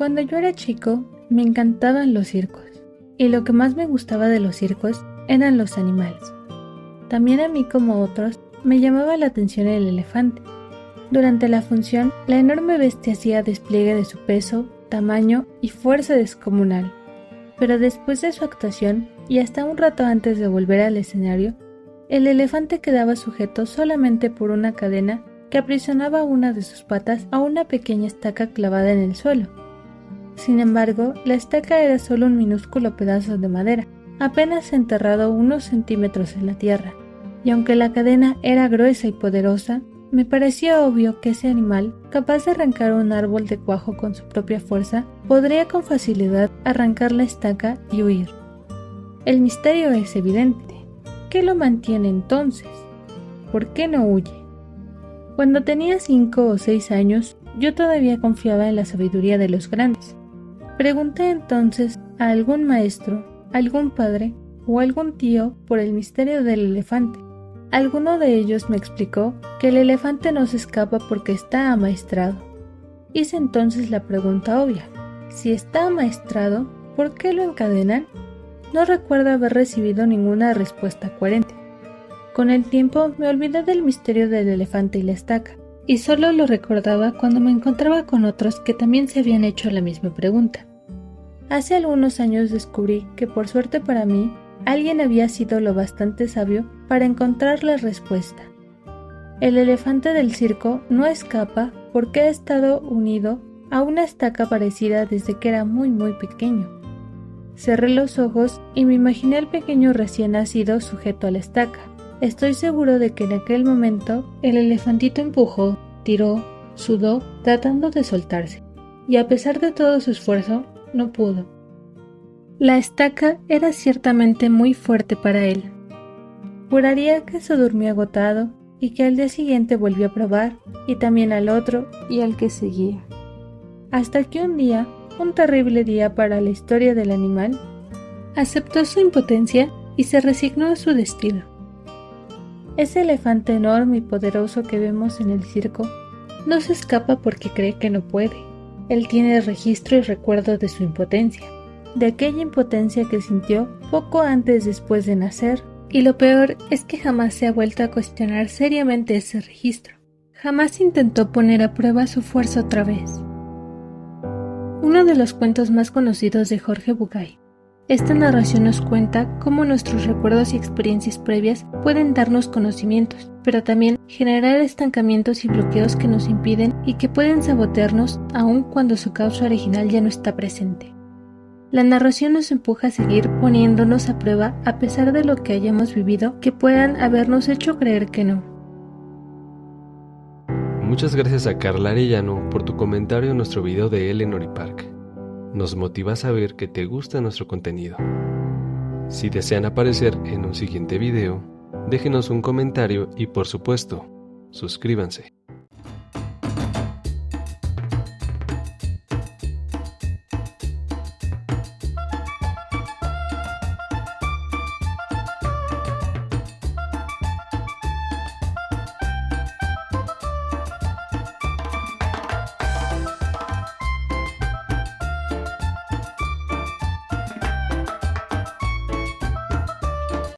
Cuando yo era chico, me encantaban los circos, y lo que más me gustaba de los circos eran los animales. También a mí, como otros, me llamaba la atención el elefante. Durante la función, la enorme bestia hacía despliegue de su peso, tamaño y fuerza descomunal. Pero después de su actuación, y hasta un rato antes de volver al escenario, el elefante quedaba sujeto solamente por una cadena que aprisionaba una de sus patas a una pequeña estaca clavada en el suelo. Sin embargo, la estaca era solo un minúsculo pedazo de madera, apenas enterrado unos centímetros en la tierra, y aunque la cadena era gruesa y poderosa, me pareció obvio que ese animal, capaz de arrancar un árbol de cuajo con su propia fuerza, podría con facilidad arrancar la estaca y huir. El misterio es evidente. ¿Qué lo mantiene entonces? ¿Por qué no huye? Cuando tenía 5 o 6 años, yo todavía confiaba en la sabiduría de los grandes. Pregunté entonces a algún maestro, algún padre o algún tío por el misterio del elefante. Alguno de ellos me explicó que el elefante no se escapa porque está amaestrado. Hice entonces la pregunta obvia: si está amaestrado, ¿por qué lo encadenan? No recuerdo haber recibido ninguna respuesta coherente. Con el tiempo me olvidé del misterio del elefante y la estaca, y solo lo recordaba cuando me encontraba con otros que también se habían hecho la misma pregunta. Hace algunos años descubrí que, por suerte para mí, alguien había sido lo bastante sabio para encontrar la respuesta. El elefante del circo no escapa porque ha estado unido a una estaca parecida desde que era muy pequeño. Cerré los ojos y me imaginé al pequeño recién nacido sujeto a la estaca. Estoy seguro de que en aquel momento el elefantito empujó, tiró, sudó, tratando de soltarse, y a pesar de todo su esfuerzo, no pudo. La estaca era ciertamente muy fuerte para él. Juraría que se durmió agotado y que al día siguiente volvió a probar, y también al otro y al que seguía. Hasta que un día, un terrible día para la historia del animal, aceptó su impotencia y se resignó a su destino. Ese elefante enorme y poderoso que vemos en el circo no se escapa porque cree que no puede. Él tiene registro y recuerdo de su impotencia, de aquella impotencia que sintió poco antes después de nacer, y lo peor es que jamás se ha vuelto a cuestionar seriamente ese registro. Jamás intentó poner a prueba su fuerza otra vez. Uno de los cuentos más conocidos de Jorge Bucay. Esta narración nos cuenta cómo nuestros recuerdos y experiencias previas pueden darnos conocimientos, pero también generar estancamientos y bloqueos que nos impiden y que pueden sabotearnos aun cuando su causa original ya no está presente. La narración nos empuja a seguir poniéndonos a prueba a pesar de lo que hayamos vivido que puedan habernos hecho creer que no. Muchas gracias a Carla Arellano por tu comentario en nuestro video de Eleanor y Park. Nos motiva a saber que te gusta nuestro contenido. Si desean aparecer en un siguiente video, déjenos un comentario y por supuesto, suscríbanse.